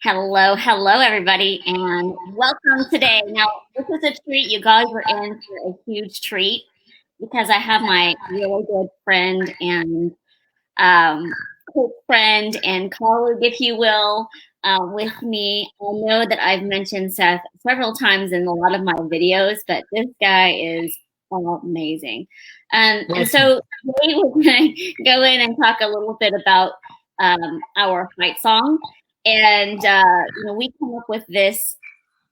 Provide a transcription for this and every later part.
Hello, everybody, and welcome today. Now, this is a treat. You guys are in for a huge treat because I have my really good friend and close friend and colleague, if you will, with me. I know that I've mentioned Seth several times in a lot of my videos, but this guy is amazing. And so today we're going to go in and talk a little bit about our fight song. And we come up with this.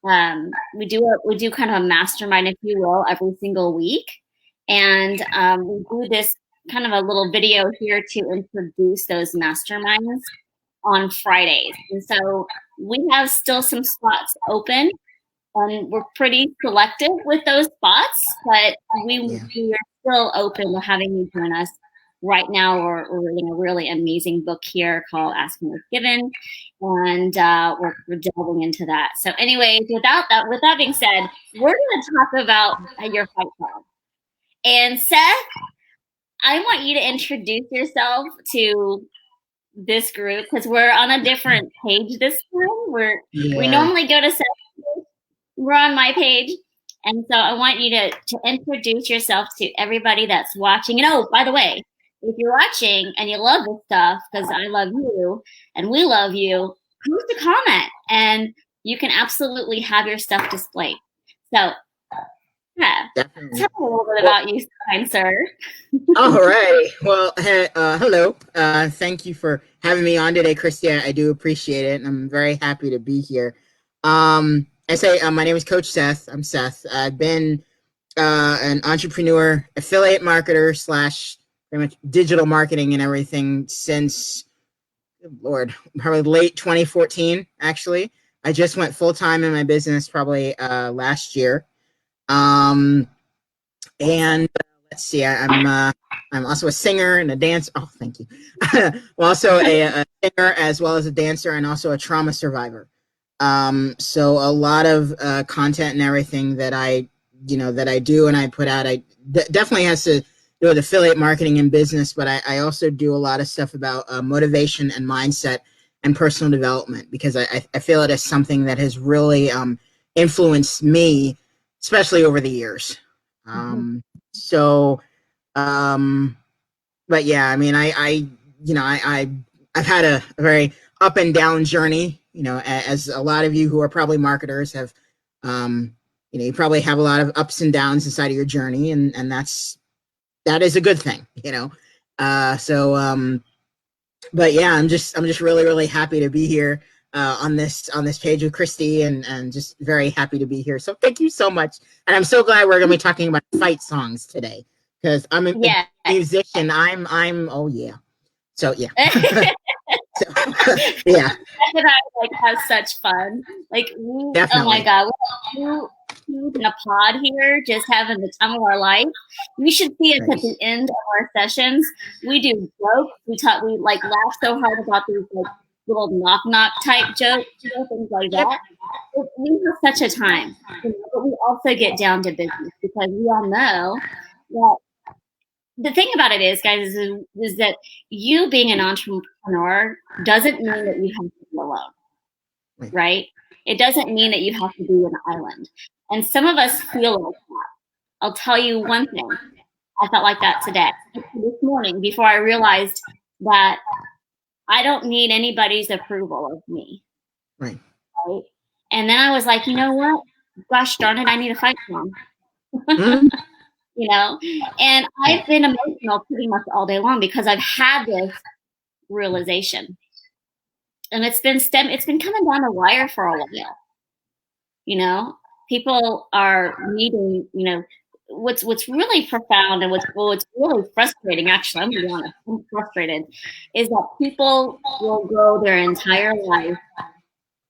We do kind of a mastermind, if you will, every single week, and we do this kind of a little video here to introduce those masterminds on Fridays. And so we have still some spots open, and we're pretty selective with those spots, but we are still open to having you join us. Right now, we're reading a really amazing book here called Asking is Given, and we're delving into that. So, anyways, with that being said, we're going to talk about your fight club. And Seth, I want you to introduce yourself to this group because we're on a different page this time. We normally go to Seth. We're on my page. And so I want you to introduce yourself to everybody that's watching. And oh, by the way, if you're watching and you love this stuff, because I love you and we love you, post a comment and you can absolutely have your stuff displayed. So, yeah, Definitely. tell me a little bit about you, kind sir. All right. Well, hello. Thank you for having me on today, Christy. I do appreciate it, and I'm very happy to be here. My name is Coach Seth. I'm Seth. I've been an entrepreneur, affiliate marketer slash pretty much digital marketing and everything since, good Lord, probably late 2014. Actually, I just went full time in my business probably last year. Um, and let's see, I'm also a singer and a dancer. Oh, thank you. I'm also a singer as well as a dancer and also a trauma survivor. So a lot of content and everything that I do and I put out, definitely has to do with affiliate marketing and business, but I also do a lot of stuff about motivation and mindset and personal development because I feel it is something that has really influenced me, especially over the years. So, um, but yeah, I mean, I've had a very up and down journey, as a lot of you who are probably marketers have, you probably have a lot of ups and downs inside of your journey and that is a good thing, but yeah, I'm just really, really happy to be here on this page with Christy and just very happy to be here. So thank you so much. And I'm so glad we're gonna be talking about fight songs today because I'm a musician. I'm oh yeah. So yeah. So, yeah. And I have such fun. Definitely. Oh my god, we're in a pod here, just having the time of our life. You should see us at the end of our sessions. We do jokes. We laugh so hard about these little knock type jokes, things like that. We have such a time, but we also get down to business because we all know that the thing about it is, guys, is that you being an entrepreneur doesn't mean that you have to be alone, right? It doesn't mean that you have to be an island. And some of us feel like that. I'll tell you one thing. I felt like that today, this morning, before I realized that I don't need anybody's approval of me. Right. And then I was like, you know what? Gosh darn it, I need a fight song. And I've been emotional pretty much all day long because I've had this realization, and it's been coming down the wire for a while. People are needing, what's really profound and what's really frustrating, actually, I'm gonna be honest, I'm frustrated, is that people will go their entire life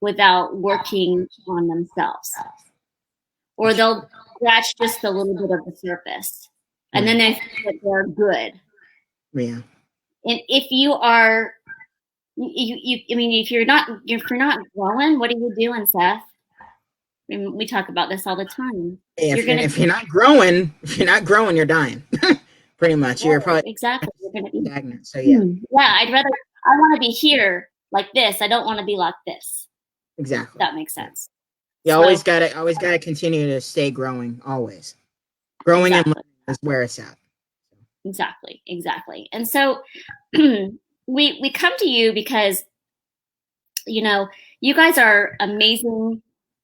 without working on themselves, or they'll scratch just a little bit of the surface, and then they think that they're good. Yeah. And if you are, if you're not growing, what are you doing, Seth? I mean, we talk about this all the time. If you're not growing, you're dying. Pretty much. You're probably exactly. You're going to be stagnant. So yeah. Yeah, I want to be here like this. I don't want to be like this. Exactly. That makes Yeah. sense. You So always gotta continue to stay growing. Always growing and exactly, learning is where it's at. exactly. And so we come to you because you know you guys are amazing,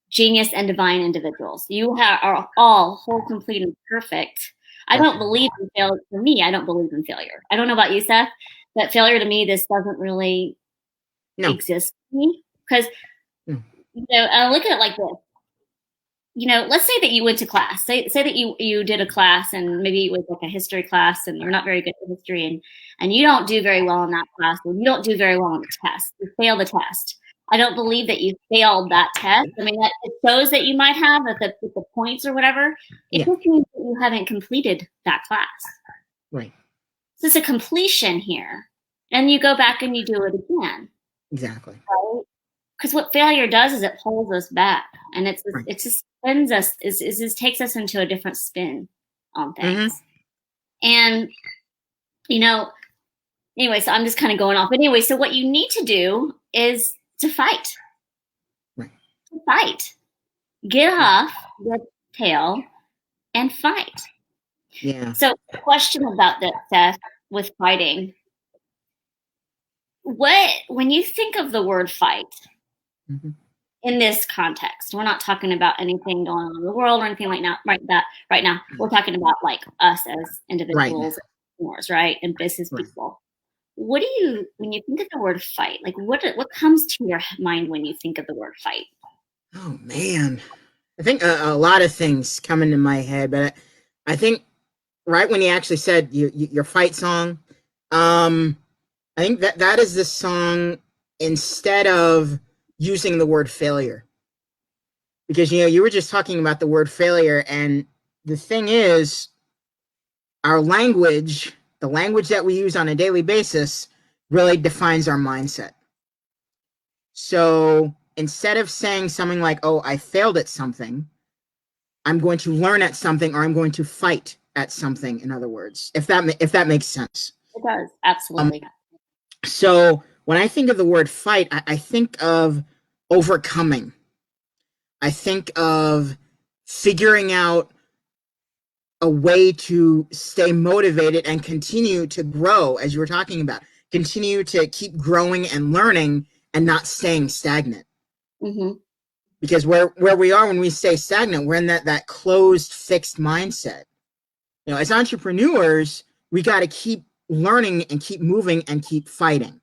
genius, and divine individuals. Are all whole, complete, and perfect. I don't Definitely. believe in failure. For me, I don't believe in failure. I don't know about you, Seth, but failure to me, this doesn't really No. exist to me because No. I look at it like this. Let's say that you went to class. Say that you did a class and maybe it was like a history class and you're not very good at history and you don't do very well in that class or you don't do very well on the test. You fail the test. I don't believe that you failed that test. I mean, it shows that you might have with the points or whatever. It Yeah. just means that you haven't completed that class. Right. So it's a completion here. And you go back and you do it again. Exactly. Right? Because what failure does is it pulls us back and Right. it just spins us is just takes us into a different spin on Mm-hmm. things. And you know anyway, so I'm just kind of going off, but anyway, so what you need to do is to fight. Right. To fight, get off your tail and fight. Yeah. So question about that, Seth, with fighting, when you think of the word fight Mm-hmm. in this context, we're not talking about anything going on in the world or anything like that right now. We're talking about like us as Right now. individuals, right, and business Right. people. What do you, when you think of the word fight, like what comes to your mind when you think of the word fight? Oh man, I think a lot of things come into my head, but I think right when you actually said your fight song, um, I think that is the song instead of using the word failure, because you were just talking about the word failure, and the thing is, our language, the language that we use on a daily basis, really defines our mindset. So instead of saying something like, "Oh, I failed at something," I'm going to learn at something, or I'm going to fight at something. In other words, if that makes sense. It does, Um, absolutely. so when I think of the word fight, I think of overcoming. I think of figuring out a way to stay motivated and continue to grow, as you were talking about, continue to keep growing and learning and not staying stagnant. Mm-hmm. Because where we are when we stay stagnant, we're in that closed, fixed mindset. As entrepreneurs, we got to keep learning and keep moving and keep fighting.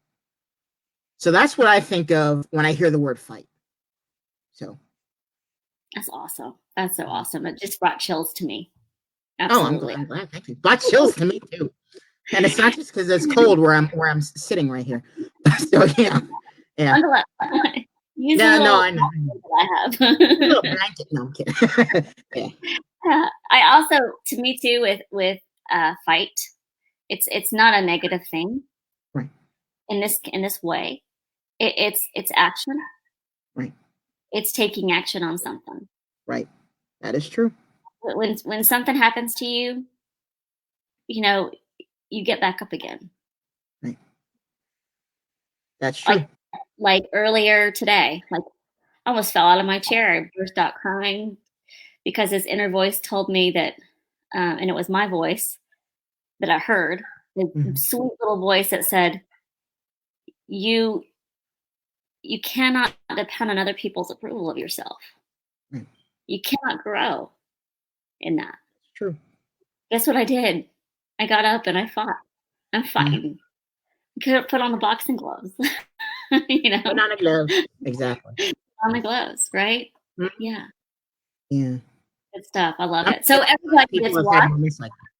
So that's what I think of when I hear the word fight. So, That's awesome. That's so awesome. It just brought chills to me. oh, Absolutely. I'm glad. Thank you. Brought chills to me too. And it's not just because it's cold where I'm sitting right here. So yeah. Use a Yeah, no, little I know. that I A little have. blanket. No, I'm kidding. Yeah. I also, to me too, with fight, it's not a negative thing Right. in this way. It's action. Right. It's taking action on something. Right. That is true. When something happens to you, you know, you get back up again. Right. That's Like true. like earlier today, like I almost fell out of my chair. I burst out crying because this inner voice told me that, and it was my voice that I heard, the Mhm. sweet little voice that said, "You you cannot depend on other people's approval of yourself. Right. You cannot grow in that." It's true. Guess what I did? I got up and I fought. I'm Mhm. fighting. Could put on the boxing gloves, Put on a glove. Exactly. on the gloves, right? Mhm. Yeah, Yeah. good stuff. I love I'm it. So sure a lot everybody of people that's have had watching, moments like that.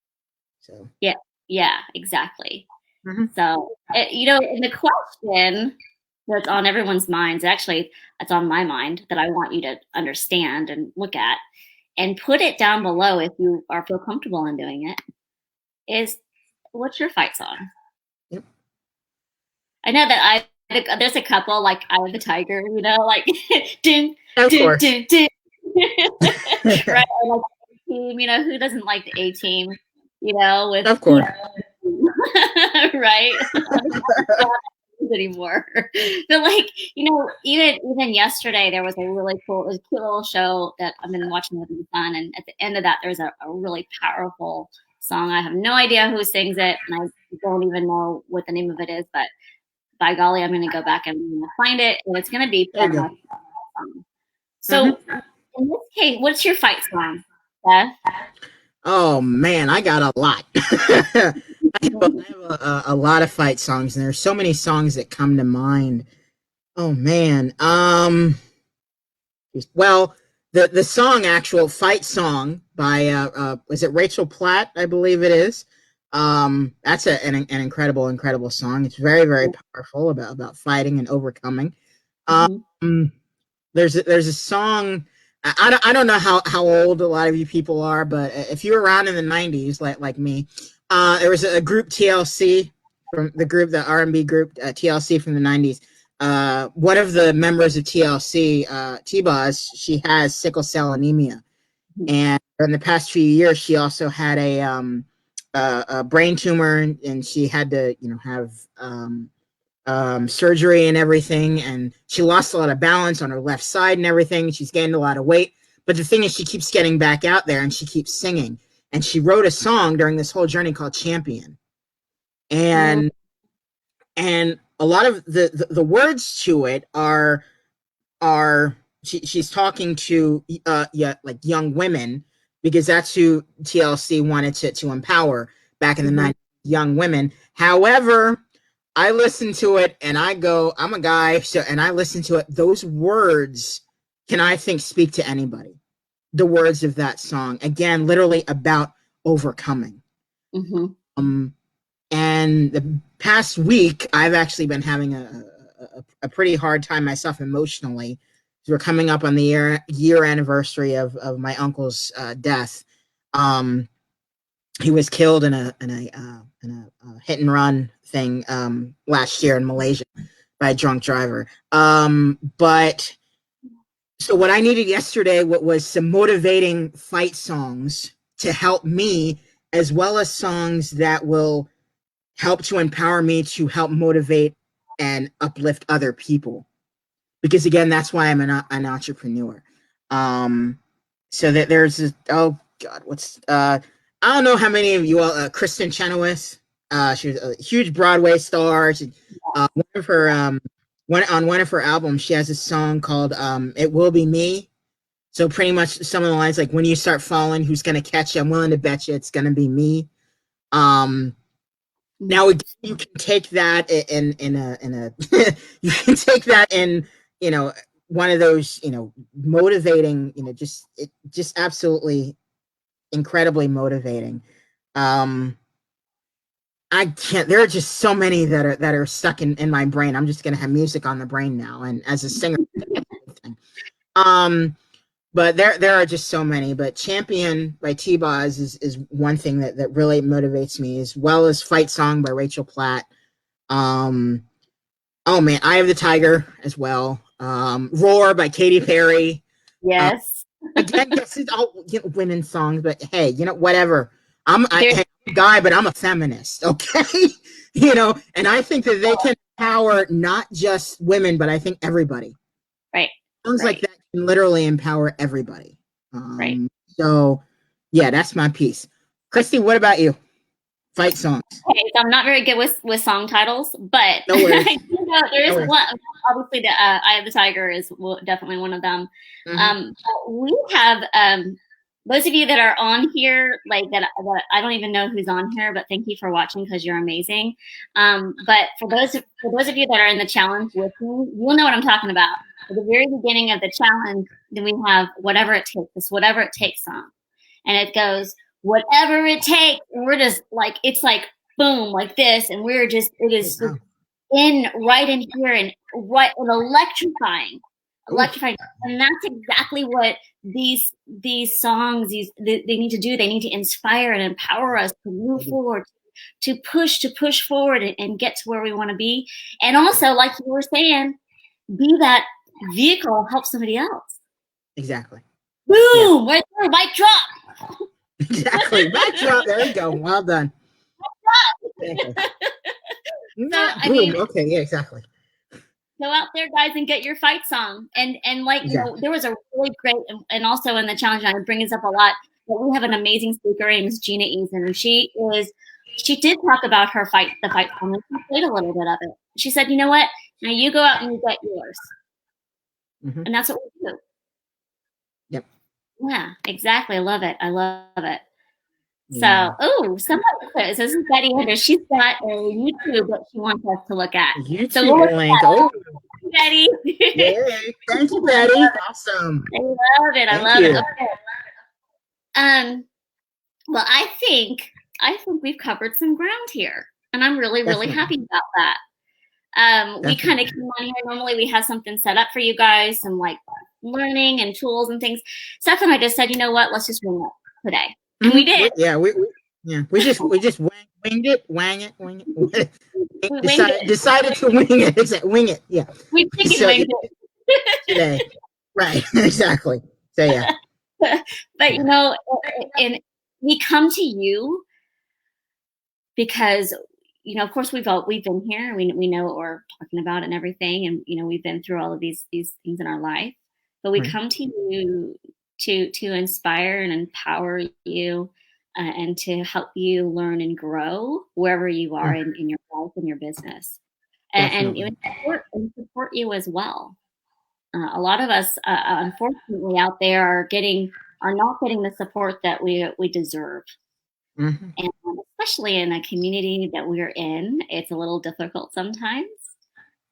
So. yeah, yeah, exactly. Mhm. So, and the question that's on everyone's minds, actually, it's on my mind that I want you to understand and look at and put it down below if you are feel comfortable in doing it, is what's your fight song? Yep. I know that there's a couple like Eye of the Tiger, like ding, Of ding, course. ding, ding. Right? Or like A-Team, who doesn't like the A-Team, with Of course. right? songs anymore. But like, even yesterday there was a really cool, it was a cute little show that I've been watching with my son, and at the end of that there's a really powerful song. I have no idea who sings it, and I don't even know what the name of it is, but by golly, I'm going to go back and find it, and it's going to be There you from go. a song. So Mm-hmm. in this case, what's your fight song, Beth? Oh man, I got a lot. I have a lot of fight songs, and there's so many songs that come to mind. Oh man. Well, the song, actual fight song by is it Rachel Platt? I believe it is. That's an incredible song. It's very powerful about fighting and overcoming. Mm-hmm. Um, there's a song. I don't know how old a lot of you people are, but if you were around in the '90s, like me, there was a group TLC, from the R&B group TLC from the '90s. One of the members of TLC, T-Boz, she has sickle cell anemia, and in the past few years, she also had a brain tumor, and she had to have surgery and everything, and she lost a lot of balance on her left side and everything. She's gained a lot of weight, but the thing is, she keeps getting back out there, and she keeps singing. And she wrote a song during this whole journey called Champion, Mm-hmm. and a lot of the words to it are she's talking to like young women, because that's who TLC wanted to empower back in the Mm-hmm. 90s, young women. However, I listen to it and I go, I'm a guy, so, and I listen to it. Those words can, I think, speak to anybody. The words of that song, again, literally about overcoming. Mm-hmm. Um, and the past week, I've actually been having a pretty hard time myself emotionally. We're coming up on the year anniversary of my uncle's death. Um, he was killed in a hit and run thing last year in Malaysia by a drunk driver. But so what I needed yesterday, what was some motivating fight songs to help me, as well as songs that will help to empower me to help motivate and uplift other people. Because again, that's why I'm an entrepreneur. Um, so that there's this, oh God, what's I don't know how many of you all Kristen Chenoweth. She was a huge Broadway star. One of her one of her albums, she has a song called "It Will Be Me." So pretty much some of the lines like, "When you start falling, who's gonna catch you? I'm willing to bet you it's gonna be me." Um, Now again, you can take that in a you can take that in, you know one of those, motivating, just absolutely incredibly motivating. Um, I can't. There are just so many that are stuck in my brain. I'm just gonna have music on the brain now, and as a singer, um, but there are just so many. But Champion by T-Boz is one thing that really motivates me, as well as Fight Song by Rachel Platt. Um, oh man, Eye of the Tiger as well. Roar by Katy Perry. Uh, Yes. Again, this is all, women's songs, but hey, whatever. There's Hey, I'm a guy, but I'm a feminist, okay? And I think that they can empower not just women, but I think everybody. right, Songs like right, that can literally empower everybody. right. So yeah, that's my piece. Christy, what about you? Fight songs. Okay, so I'm not very good with song titles, but No I worries. do know there No is worries. one. Obviously, the Eye of the Tiger is definitely one of them. Mm-hmm. But we have those of you that are on here, like that I don't even know who's on here, but thank you for watching because you're amazing. But for those of you that are in the challenge with me, you'll know what I'm talking about. At the very beginning of the challenge, then we have whatever it takes. This whatever it takes song, and it goes whatever it takes. And we're just like, it's like boom, like this. And it Oh, is just wow. in right in here and right and electrifying, Ooh, electrifying. And that's exactly what these songs, they need to do. They need to inspire and empower us to move forward, to push forward and get to where we want to be. And also, like you were saying, be that vehicle, help somebody else. exactly. Yeah. Boom, right there, mic drop. Exactly. Backdrop. There you go. Well done. Exactly. So Not I mean, boom. Okay, yeah, exactly. go out there, guys, and get your fight song. And like, Exactly. there was a really great, and also in the challenge, I bring this up a lot, but we have an amazing speaker. Her name is Gina Eason, and she did talk about the fight song, and she played a little bit of it. She said, you know what? Now you go out and you get yours. Mm-hmm. And that's what we do. Yep. Yeah, exactly. I love it. I love it. Yeah. So, oh, somebody, so this is Betty Anders. She's got a YouTube that she wants us to look at. So we'll look YouTube at link. Oh, that, Betty. yay. Thank you, I Betty. love Awesome. it. I love it. I Thank love it. you. Okay. Um, well, I think we've covered some ground here, and I'm really, really Definitely. happy about that. We kind of Definitely. came on here. Normally, we have something set up for you guys, some like learning and tools and things. Seth and I just said, you know what? Let's just wing it today, and we Mm-hmm. did. We just winged it, wing it. We winged it. Decided to wing it. Wing it. Yeah. We chicken So yeah, winged today. Right. Exactly. So yeah. it. But Yeah. and we come to you because of course we've been here. We know what we're talking about and everything, and we've been through all of these things in our life. But we Right. come to you to inspire and empower you, and to help you learn and grow wherever you are Mm, in your life and your business, and definitely. even support you as well. A lot of us, unfortunately, out there are not getting the support that we deserve. Hmm. And especially in a community that we're in, it's a little difficult sometimes,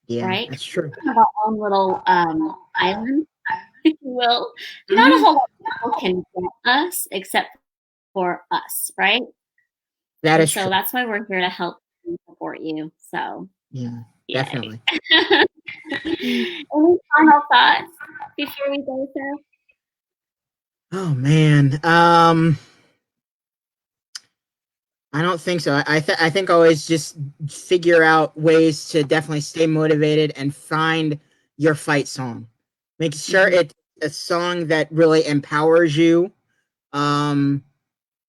Yeah, right? that's true. We have our own little island, if you will. Not a Hmm. whole lot of people can get us except for us, right? That And is so true. that's why we're here to help and support you. So, Yeah, yay. definitely. Any final thoughts before we go, Seth? Oh man. I don't think so. I think always just figure out ways to definitely stay motivated and find your fight song. Make sure Mm-hmm. it's a song that really empowers you. Um,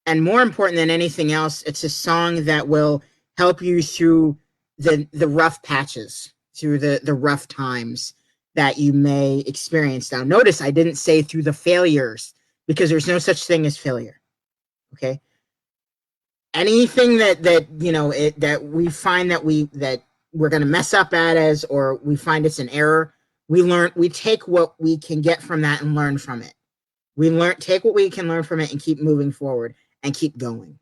and more important than anything else, it's a song that will help you through the rough patches, through the rough times that you may experience. Now, notice I didn't say through the failures because there's no such thing as failure. Okay, anything that we find that we're going to mess up at as, or we find it's an error, we take what we can get from that and learn from it. Take what we can learn from it and keep moving forward and keep going.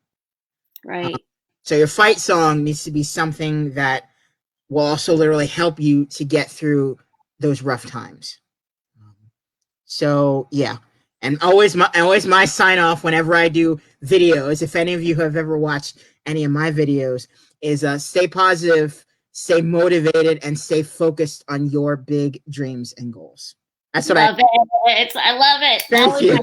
Right. So your fight song needs to be something that will also literally help you to get through those rough times. So yeah, and always my sign off whenever I do videos. If any of you have ever watched any of my videos, is stay positive, stay motivated, and stay focused on your big dreams and goals. That's what I. Love it. I love it. Thank you.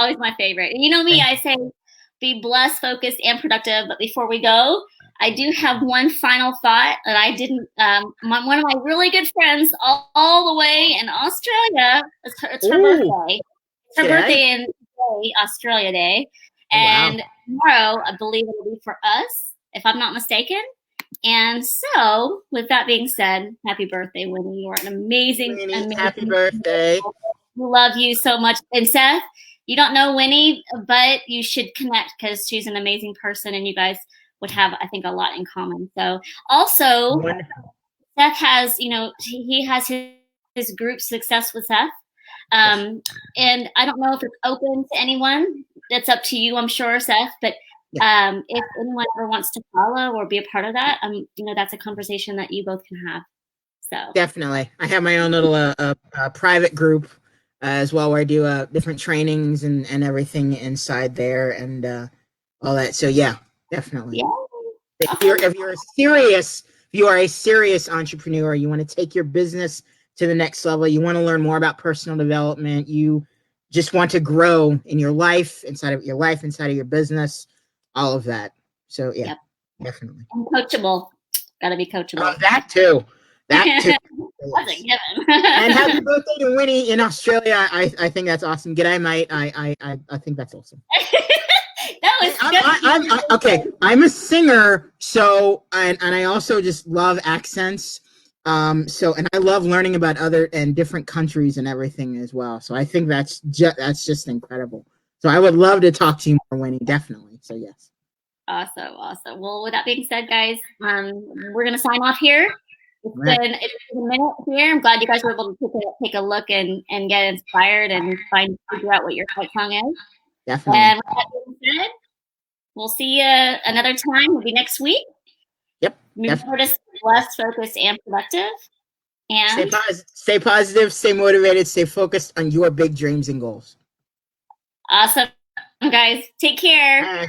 Always my favorite. You know me, Thank I you. say be blessed, focused, and productive. But before we go, I do have one final thought that I didn't. One of my really good friends, all the way in Australia, it's her Ooh, birthday. It's her today? birthday in today, Australia Day, Oh wow. and tomorrow I believe it'll be for us, if I'm not mistaken. And so, with that being said, happy birthday, Winnie. You are an amazing, Winnie, happy amazing. birthday. We love you so much. And Seth, you don't know Winnie, but you should connect because she's an amazing person and you guys would have, I think, a lot in common. So, also, Wonderful. Seth has, he has his group Success with Seth. Yes. Um, and I don't know if it's open to anyone. That's up to you, I'm sure, Seth. But Yeah. if anyone ever wants to follow or be a part of that, that's a conversation that you both can have. So, Definitely. I have my own little private group as well where I do different trainings and everything inside there and all that. So yeah, definitely. yeah, If you're awesome. if you're serious, if you are a serious entrepreneur, you want to take your business to the next level, you want to learn more about personal development, you just want to grow in your life, inside of your business, all of that. So yeah, Yep. definitely. And coachable. Got to be Oh, coachable. that too. That too. That's a Yes. given. And happy birthday to Winnie in Australia. I think that's awesome. G'day, mate. I think that's awesome. That Okay. I'm a singer, so and I also just love accents. And I love learning about other and different countries and everything as well. So I think that's just incredible. So I would love to talk to you more, Winnie. Definitely. So yes. Awesome, awesome. Well, with that being said, guys, we're gonna sign off here. All right. It's been a minute here. I'm glad you guys were able to take a look and get inspired and figure out what your fight song is. Definitely. And with that being said, we'll see you another time. Maybe next week. Yep. Remember Definitely. to stay blessed, focused, and productive. And Stay positive, stay motivated, stay focused on your big dreams and goals. awesome, guys. Take care. All right.